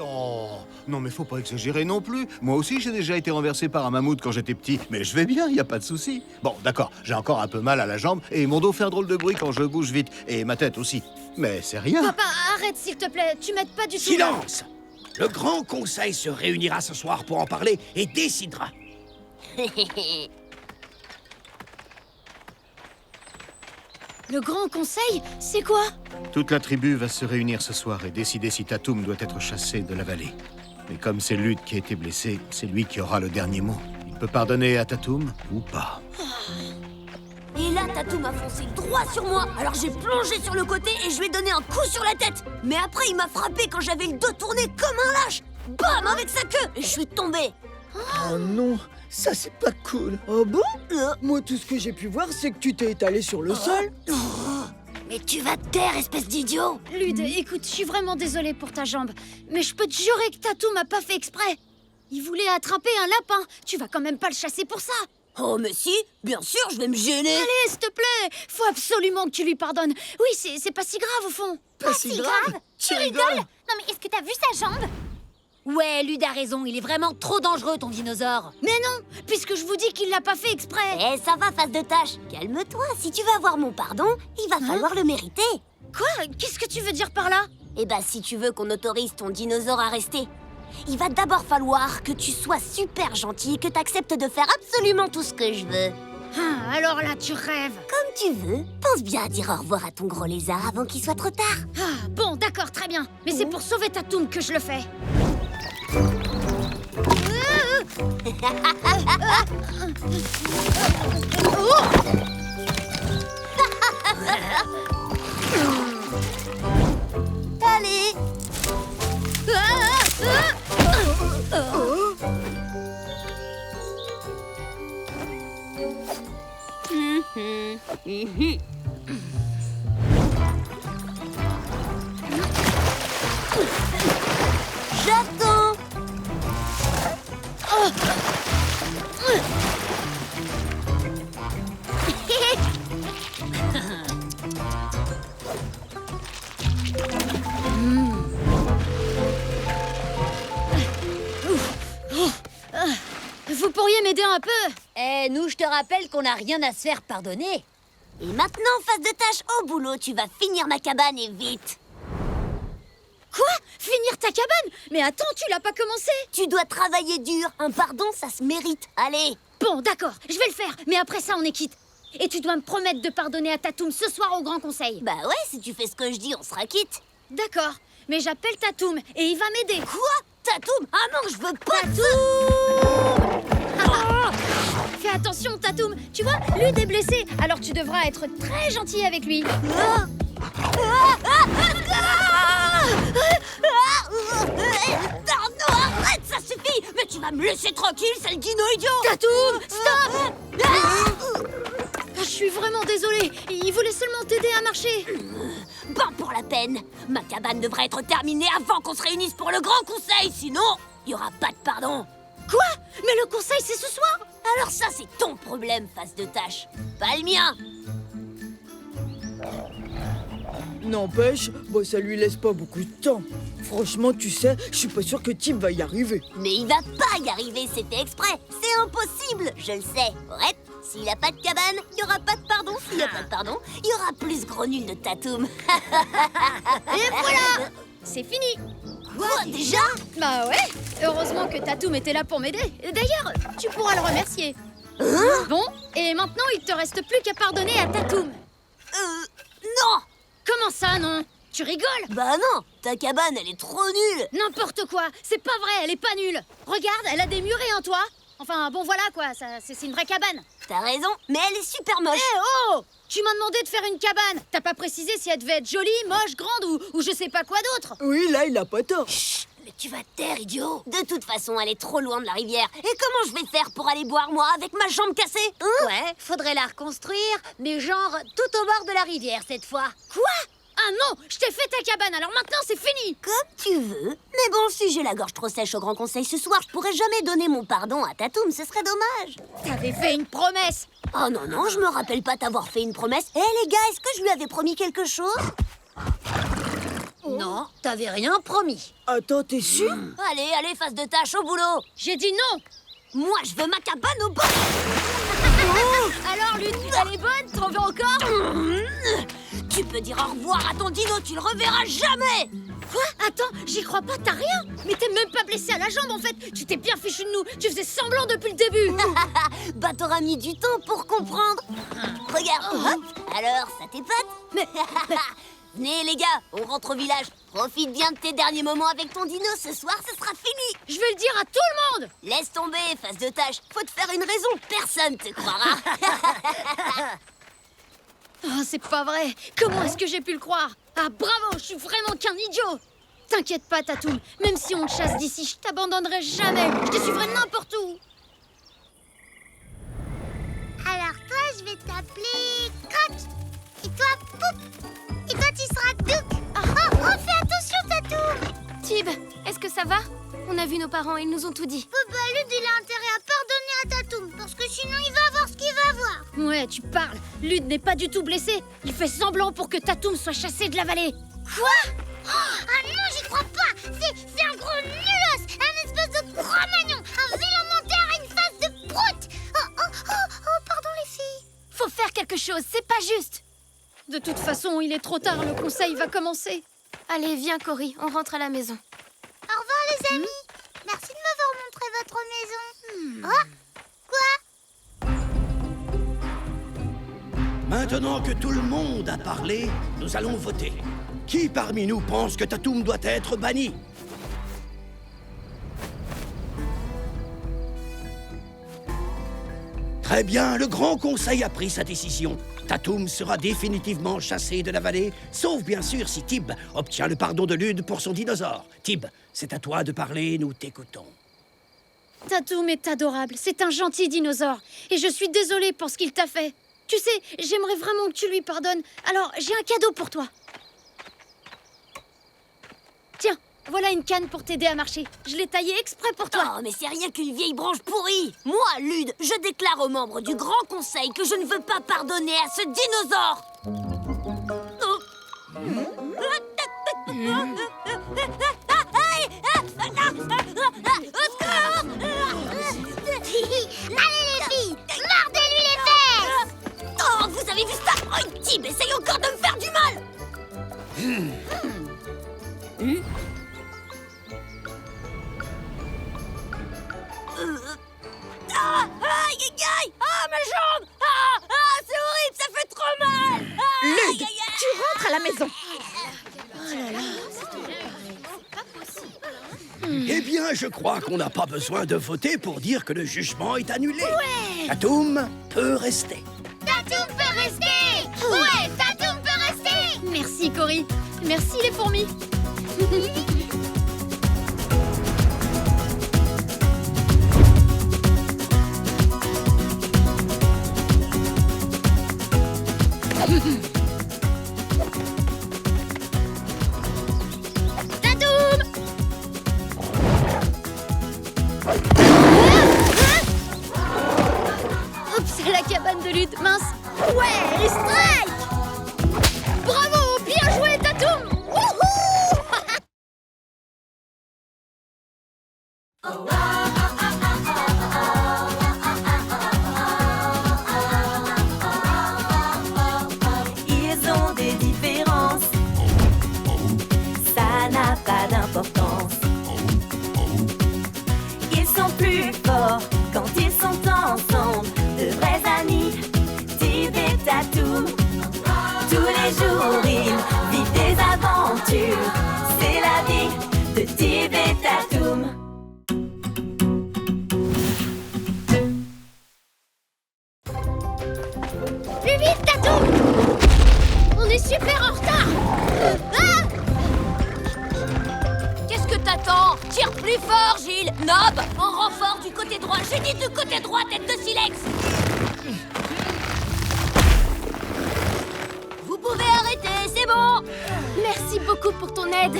Oh, non mais faut pas exagérer non plus. Moi aussi j'ai déjà été renversé par un mammouth quand j'étais petit. Mais je vais bien, y a pas de souci. Bon, d'accord, j'ai encore un peu mal à la jambe et mon dos fait un drôle de bruit quand je bouge vite. Et ma tête aussi. Mais c'est rien. Papa, arrête s'il te plaît. Tu m'aides pas du tout. Silence! Le Grand Conseil se réunira ce soir pour en parler et décidera. Le Grand Conseil, c'est quoi? Toute la tribu va se réunir ce soir et décider si Tatoum doit être chassé de la vallée. Mais comme c'est Lude qui a été blessé, c'est lui qui aura le dernier mot. Il peut pardonner à Tatoum ou pas. Et Et là, Tatou m'a foncé droit sur moi. Alors j'ai plongé sur le côté et je lui ai donné un coup sur la tête. Mais après, il m'a frappé quand j'avais le dos tourné comme un lâche. Bam, avec sa queue. Et je suis tombée. Oh non, ça c'est pas cool. Oh bon? Moi, tout ce que j'ai pu voir, c'est que tu t'es étalé sur le sol. Mais tu vas te taire, espèce d'idiot. Lude, écoute, je suis vraiment désolée pour ta jambe. Mais je peux te jurer que Tatou m'a pas fait exprès. Il voulait attraper un lapin. Tu vas quand même pas le chasser pour ça. Oh, mais si, bien sûr, je vais me gêner. Allez, s'il te plaît, faut absolument que tu lui pardonnes. Oui, c'est pas si grave au fond. Pas si grave? Tu rigoles? Non mais est-ce que t'as vu sa jambe? Ouais, Lude a raison, il est vraiment trop dangereux, ton dinosaure. Mais non, puisque je vous dis qu'il l'a pas fait exprès. Eh, ça va, face de tâche. Calme-toi, si tu veux avoir mon pardon, il va falloir le mériter. Quoi? Qu'est-ce que tu veux dire par là? Eh ben, si tu veux qu'on autorise ton dinosaure à rester, il va d'abord falloir que tu sois super gentil et que t'acceptes de faire absolument tout ce que je veux. Ah, alors là, tu rêves. Comme tu veux. Pense bien à dire au revoir à ton gros lézard avant qu'il soit trop tard. Ah, bon, d'accord, très bien. Mais c'est pour sauver Tatoum que je le fais. Allez. J'attends. Vous pourriez m'aider un peu? Eh, nous, je te rappelle qu'on n'a rien à se faire pardonner. Et maintenant, face de tâche, au boulot, tu vas finir ma cabane et vite. Quoi? Finir ta cabane? Mais attends, tu l'as pas commencé? Tu dois travailler dur. Un pardon, ça se mérite. Allez. Bon, d'accord, je vais le faire. Mais après ça, on est quitte. Et tu dois me promettre de pardonner à Tatoum ce soir au Grand Conseil. Bah ouais, si tu fais ce que je dis, on sera quitte. D'accord, mais j'appelle Tatoum et il va m'aider. Quoi? Tatoum? Ah non, je veux pas. Tatoum! Fais attention, Tatoum. Tu vois, Lude est blessé, alors tu devras être très gentil avec lui. Non, arrête, ça suffit. Mais tu vas me laisser tranquille, sale dino idiot. Tatoum, stop! Je suis vraiment désolée. Il voulait seulement t'aider à marcher. Pas pour la peine. Ma cabane devrait être terminée avant qu'on se réunisse pour le Grand Conseil. Sinon, il y aura pas de pardon. Quoi? Mais le conseil, c'est ce soir? Alors ça, c'est ton problème, face de tâche. Pas le mien. N'empêche, bah, ça lui laisse pas beaucoup de temps. Franchement, tu sais, je suis pas sûr que Tim va y arriver. Mais il va pas y arriver, c'est fait exprès. C'est impossible, je le sais. Bref, s'il a pas de cabane, il y aura pas de pardon. S'il y a pas de pardon, il y aura plus gros nul de Tatoum. Et voilà! C'est fini. Quoi, déjà? Bah ouais, heureusement que Tatoum était là pour m'aider. D'ailleurs, tu pourras le remercier. Bon, et maintenant, il te reste plus qu'à pardonner à Tatoum. Non! Comment ça, non? Tu rigoles? Bah non, ta cabane, elle est trop nulle. N'importe quoi, c'est pas vrai, elle est pas nulle. Regarde, elle a des murs et un toit. Enfin, bon voilà quoi, c'est une vraie cabane. T'as raison, mais elle est super moche. Eh oh! Tu m'as demandé de faire une cabane. T'as pas précisé si elle devait être jolie, moche, grande ou je sais pas quoi d'autre. Oui, là, il a pas tort. Chut, mais tu vas te taire, idiot. De toute façon, elle est trop loin de la rivière. Et comment je vais faire pour aller boire, moi, avec ma jambe cassée, hein? Ouais, faudrait la reconstruire, mais genre tout au bord de la rivière cette fois. Quoi? Ah non, je t'ai fait ta cabane, alors maintenant c'est fini. Comme tu veux. Mais bon, si j'ai la gorge trop sèche au Grand Conseil ce soir, je pourrais jamais donner mon pardon à Tatoum, ce serait dommage. T'avais fait une promesse. Oh non, non, je me rappelle pas t'avoir fait une promesse. Eh les gars, est-ce que je lui avais promis quelque chose? Non, t'avais rien promis. Attends, t'es sûr? Allez, allez, face de tâche, au boulot. J'ai dit non. Moi, je veux ma cabane au bord. Alors, Lude, elle est bonne? T'en veux encore? Tu peux dire au revoir à ton dino, tu le reverras jamais. Quoi? Attends, j'y crois pas, t'as rien? Mais t'es même pas blessé à la jambe, en fait. Tu t'es bien fichu de nous. Tu faisais semblant depuis le début. Bah, t'auras mis du temps pour comprendre. Regarde, hop. Alors, ça t'épate? Mais... Venez, les gars, on rentre au village. Profite bien de tes derniers moments avec ton dino. Ce soir, ce sera fini. Je vais le dire à tout le monde. Laisse tomber, face de tâche. Faut te faire une raison. Personne te croira. Oh, c'est pas vrai. Comment est-ce que j'ai pu le croire? Ah, bravo, je suis vraiment qu'un idiot. T'inquiète pas, Tatoum. Même si on te chasse d'ici, je t'abandonnerai jamais. Je te suivrai n'importe où. Alors toi, je vais t'appeler Croc. Et toi, Poup. Et toi, tu seras Douk. Oh, fais attention, Tatoum. Tib, est-ce que ça va? On a vu nos parents, ils nous ont tout dit. Lud, il a intérêt à pardonner à Tatoum, parce que sinon il va voir ce qu'il va voir. Ouais, tu parles. Lud n'est pas du tout blessé. Il fait semblant pour que Tatoum soit chassé de la vallée. Quoi? Ah non, j'y crois pas. C'est un gros nulos, un espèce de Cro-Magnon, un vilain menteur à une face de prout. Oh, pardon les filles. Faut faire quelque chose, c'est pas juste. De toute façon, il est trop tard, le conseil va commencer. Allez, viens, Cory, on rentre à la maison. Au revoir les amis. Merci de m'avoir montré votre maison. Oh, quoi? Maintenant que tout le monde a parlé, nous allons voter. Qui parmi nous pense que Tatoum doit être banni? Très bien, le Grand Conseil a pris sa décision. Tatoum sera définitivement chassé de la vallée, sauf bien sûr si Tib obtient le pardon de Lud pour son dinosaure. Tib, c'est à toi de parler, nous t'écoutons. Tatoum est adorable, c'est un gentil dinosaure. Et je suis désolée pour ce qu'il t'a fait. Tu sais, j'aimerais vraiment que tu lui pardonnes. Alors, j'ai un cadeau pour toi. Tiens, voilà une canne pour t'aider à marcher. Je l'ai taillée exprès pour toi. Oh, mais c'est rien qu'une vieille branche pourrie. Moi, Lud, je déclare aux membres du Grand Conseil que je ne veux pas pardonner à ce dinosaure. Allez les filles, mordez-lui les fesses. Oh, vous avez vu ça? Oh, Tib, essaye encore de me faire du mal. Aïe, ah, ma jambe. C'est horrible, ça fait trop mal. Lud, tu rentres à la maison. Eh bien, je crois qu'on n'a pas besoin de voter pour dire que le jugement est annulé. Tatoum peut rester. Tatoum peut rester. Ouais, Tatoum peut rester. Merci, Cory. Merci, les fourmis. Tatoum. Oups, c'est la cabane de Lud, mince. Ouais, strike. Bravo, bien joué, Tatoum. Ils ont des différences, ça n'a pas d'importance. Ils sont plus forts quand ils sont ensemble, de vrais amis, Tib et Tatoum. Tous les jours ils vivent des aventures, c'est la vie de Tib et Tatoum. Plus vite, Tatoum. On est super en retard. Qu'est-ce que t'attends? Tire plus fort, Gilles. Nob, en renfort du côté droit. J'ai dit du côté droit, tête de silex. Vous pouvez arrêter, c'est bon. Merci beaucoup pour ton aide,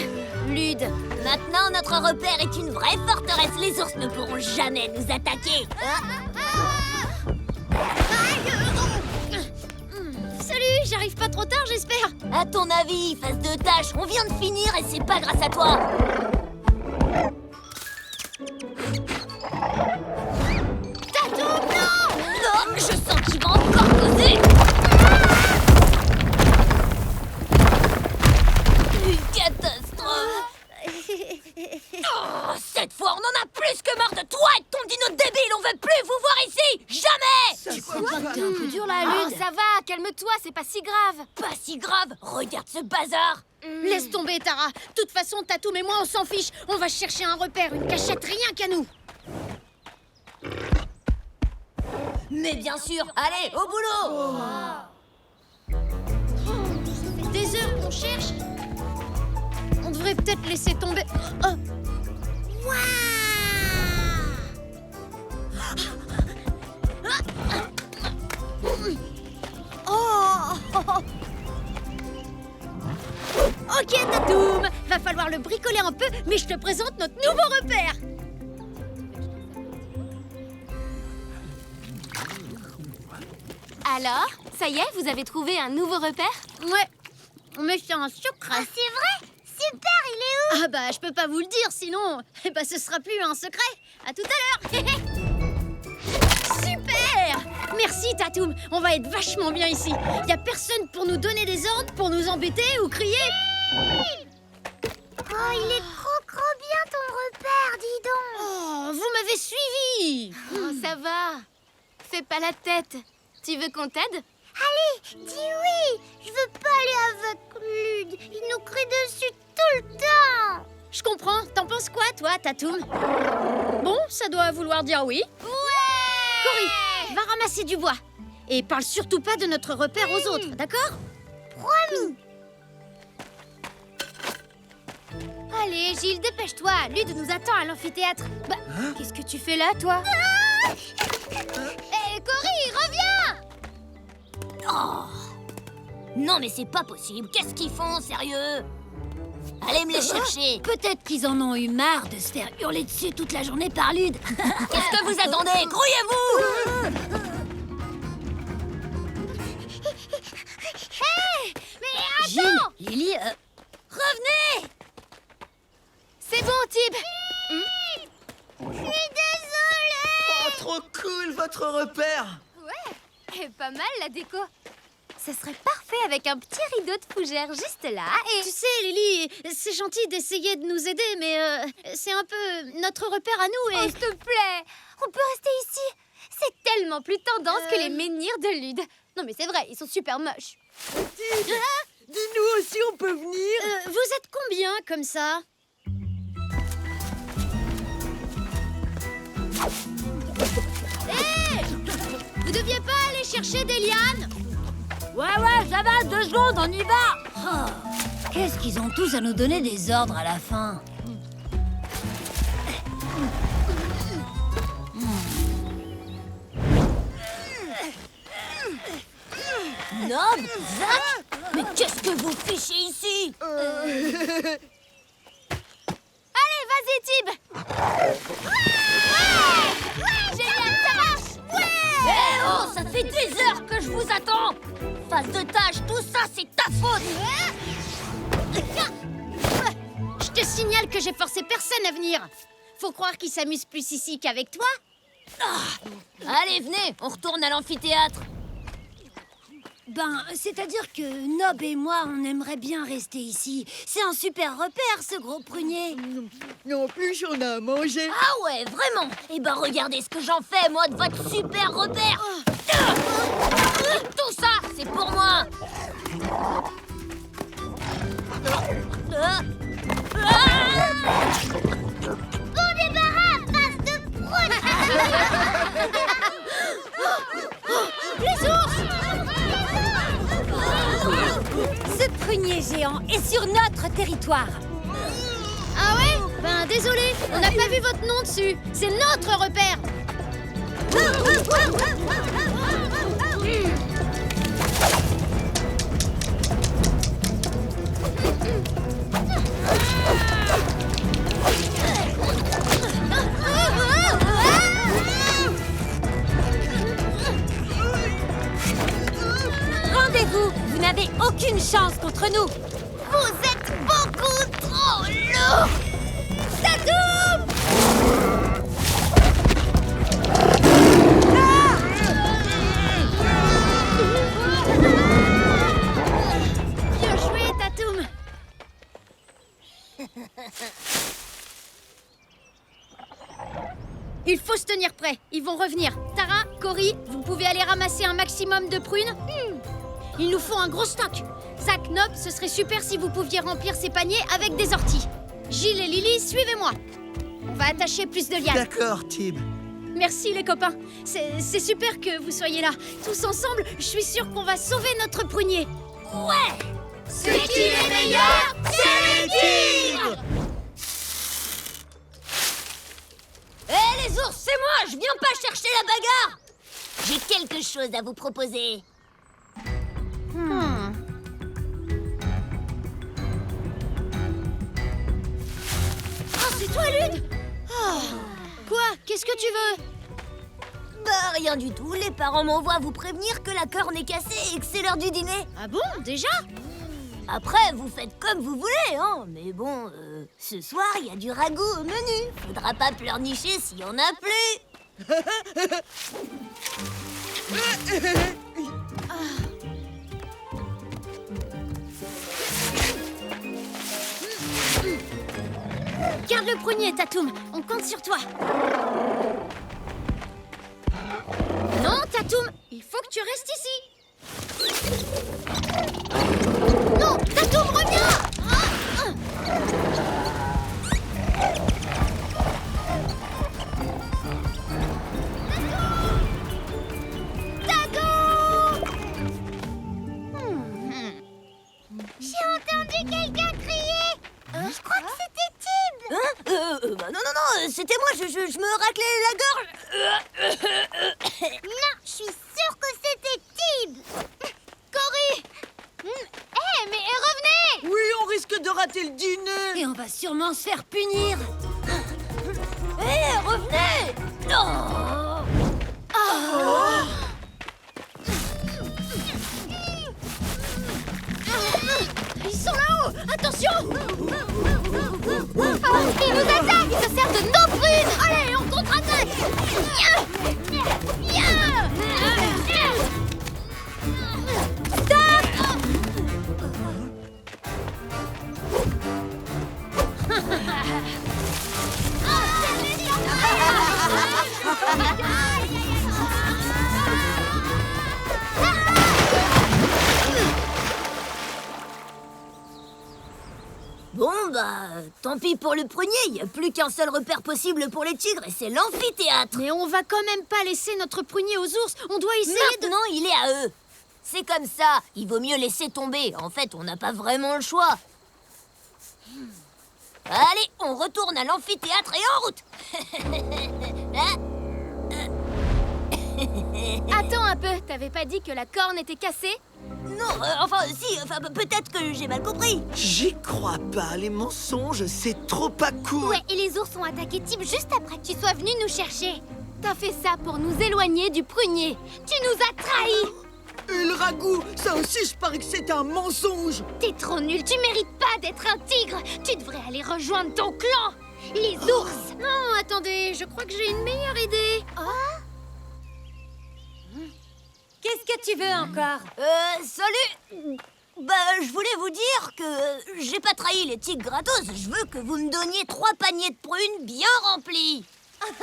Lud. Maintenant, notre repère est une vraie forteresse. Les ours ne pourront jamais nous attaquer. Salut, j'arrive pas trop tard, j'espère. À ton avis, face de tâche, on vient de finir et c'est pas grâce à toi. Tatoum, non. Non, je sens qu'il va encore causer. Une catastrophe. Oh, cette fois, on en a plus que marre de toi et de ton dino débile. On veut plus vous voir ici. Jamais. Tu crois que t'es un peu dur là, Lud? Ça va, calme-toi, c'est pas si grave. Pas si grave. Regarde ce bazar. Laisse tomber, Tara. De toute façon, Tatoum et moi, on s'en fiche. On va chercher un repère, une cachette, rien qu'à nous. Mais bien sûr, allez, au boulot. devrais peut-être laisser tomber... Oh. Oh. Ok, Tatoum, va falloir le bricoler un peu, mais je te présente notre nouveau repère. Alors, ça y est, vous avez trouvé un nouveau repère? Ouais, mais c'est un secret. Ah, c'est vrai? Super, il est où? Ah bah, je peux pas vous le dire, sinon, ce sera plus un secret. À tout à l'heure. Super! Merci, Tatoum. On va être vachement bien ici. Y a personne pour nous donner des ordres, pour nous embêter ou crier. Oh, il est trop bien ton repère, dis donc. Oh, vous m'avez suivi. Oh, ça va. Fais pas la tête. Tu veux qu'on t'aide? Allez, dis oui. Je veux pas aller avec Lude. Il nous crie dessus tout le temps. Je comprends. T'en penses quoi, toi, Tatoum? Bon, ça doit vouloir dire oui. Ouais! Cory, va ramasser du bois. Et parle surtout pas de notre repère aux autres, d'accord? Promis. Allez, Gilles, dépêche-toi. Lude nous attend à l'amphithéâtre. Bah, qu'est-ce que tu fais là, toi? Hé, Cory, reviens! Oh. Non, mais c'est pas possible. Qu'est-ce qu'ils font, sérieux? Allez me les chercher. Peut-être qu'ils en ont eu marre de se faire hurler dessus toute la journée par Lude. Qu'est-ce que vous attendez? Grouillez-vous! Hé, mais attends! Gilles, Lily, revenez! C'est bon, Tib. Je suis désolée! Oh, trop cool, votre repère! Ouais, et pas mal la déco. Ce serait parfait avec un petit rideau de fougère juste là et... Tu sais, Lily, c'est gentil d'essayer de nous aider, mais c'est un peu notre repère à nous et... Oh, s'il te plaît, on peut rester ici. C'est tellement plus tendance que les menhirs de Lude. Non mais c'est vrai, ils sont super moches. Dis-nous aussi, on peut venir. vous êtes combien comme ça? Hé! Vous deviez pas aller chercher des lianes? Ouais, ça va, 2 secondes, on y va. Oh, qu'est-ce qu'ils ont tous à nous donner des ordres à la fin? Nob, Zach, mais qu'est-ce que vous fichez ici? Allez, vas-y, Tib. Ouais, génial, ça marche. Ouais. Eh oh, ça fait des heures que je vous attends. Face de tâche, tout ça, c'est ta faute. Je te signale que j'ai forcé personne à venir. Faut croire qu'ils s'amusent plus ici qu'avec toi. Allez, venez, on retourne à l'amphithéâtre. Ben, c'est-à-dire que Nob et moi, on aimerait bien rester ici. C'est un super repère, ce gros prunier. En plus, on a à manger. Ah ouais, vraiment? Eh ben, regardez ce que j'en fais, moi, de votre super repère. Tout ça, c'est pour moi. Bon débarras, face de prune. Les ours! Ce prunier géant est sur notre territoire. Ah ouais? Ben désolé, on n'a pas vu votre nom dessus. C'est notre repère. Rendez-vous, vous n'avez aucune chance contre nous. Vous êtes beaucoup trop lourd. Tatoum! Bien joué, Tatoum. Il faut se tenir prêt, ils vont revenir. Tara, Cory, vous pouvez aller ramasser un maximum de prunes? Il nous faut un gros stock. Zach, Nob, ce serait super si vous pouviez remplir ces paniers avec des orties. Gilles et Lily, suivez-moi. On va attacher plus de lianes. D'accord, Tib. Merci les copains. C'est super que vous soyez là. Tous ensemble, je suis sûre qu'on va sauver notre prunier. Ouais. C'est qui les meilleurs? C'est les tigres! Hé les ours, c'est moi! Je viens pas chercher la bagarre! J'ai quelque chose à vous proposer. Oh, c'est toi, Lune! Quoi? Qu'est-ce que tu veux? Bah rien du tout, les parents m'envoient vous prévenir que la corne est cassée et que c'est l'heure du dîner. Ah bon, déjà? Après, vous faites comme vous voulez, hein. Mais bon, ce soir, il y a du ragoût au menu. Faudra pas pleurnicher s'il y en a plus. Garde le prunier, Tatoum. On compte sur toi. Non, Tatoum, il faut que tu restes ici. Non, Tatoum, reviens! J'ai entendu quelqu'un crier. Je crois que c'était Tib. Hein? Bah non, c'était moi, je me raclais la gorge. Non, je suis sûre que c'était Tib. Cory! Mais revenez! Oui, on risque de rater le dîner. Et on va sûrement se faire punir. Hé, revenez! Non! Ils sont là-haut! Attention! Ils nous attaquent! Ils se servent de nos prunes! Allez, on contre-attaque! Bon, bah, tant pis pour le prunier, il n'y a plus qu'un seul repère possible pour les tigres et c'est l'amphithéâtre. Mais on va quand même pas laisser notre prunier aux ours. On doit essayer Maintenant, il est à eux. C'est comme ça, il vaut mieux laisser tomber. En fait, on n'a pas vraiment le choix. Allez, on retourne à l'amphithéâtre et en route. Attends un peu, t'avais pas dit que la corne était cassée? Non, peut-être que j'ai mal compris. J'y crois pas, les mensonges, c'est trop pas cool. Ouais, et les ours ont attaqué Tib juste après que tu sois venu nous chercher. T'as fait ça pour nous éloigner du prunier. Tu nous as trahis. Et le ragoût, ça aussi, je parie que c'est un mensonge. T'es trop nul, tu mérites pas d'être un tigre. Tu devrais aller rejoindre ton clan, les ours. Non, attendez, je crois que j'ai une meilleure idée. Qu'est-ce que tu veux encore? Salut. Bah, je voulais vous dire que j'ai pas trahi les tigres gratos. Je veux que vous me donniez 3 paniers de prunes bien remplis. 3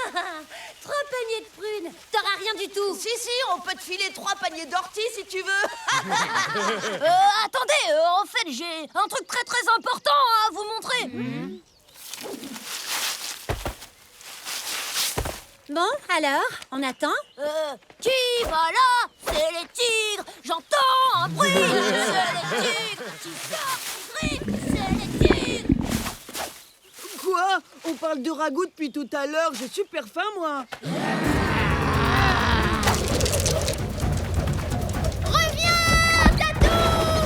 paniers de prunes. T'auras rien du tout. Si, on peut te filer 3 paniers d'orties si tu veux. Attendez, en fait, j'ai un truc très très important à vous montrer. Bon, alors, on attend? Qui va là? C'est les tigres. J'entends un bruit. C'est les tigres qui sortent du grille. C'est les tigres. Quoi? On parle de ragoût depuis tout à l'heure. J'ai super faim, moi. Reviens, Tatoum!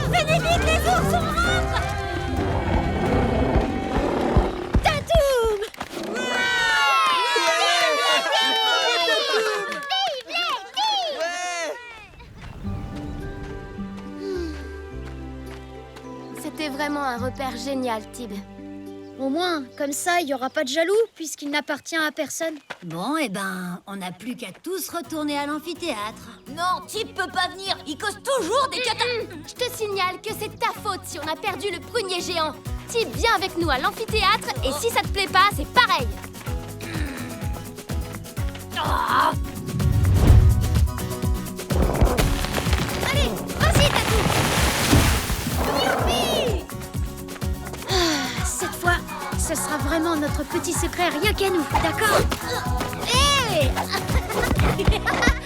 Venez vite, les ours, on rentre. Tatoum! C'était vraiment un repère génial, Tib. Au moins, comme ça, il y aura pas de jaloux, puisqu'il n'appartient à personne. Bon, eh ben, on n'a plus qu'à tous retourner à l'amphithéâtre. Non, Tib peut pas venir. Il cause toujours des Je te signale que c'est ta faute si on a perdu le prunier géant. Tib, viens avec nous à l'amphithéâtre et si ça te plaît pas, c'est pareil. Allez, vas-y, Tatou! Youpi! Cette fois, ce sera vraiment notre petit secret rien qu'à nous, d'accord? Hé! Allez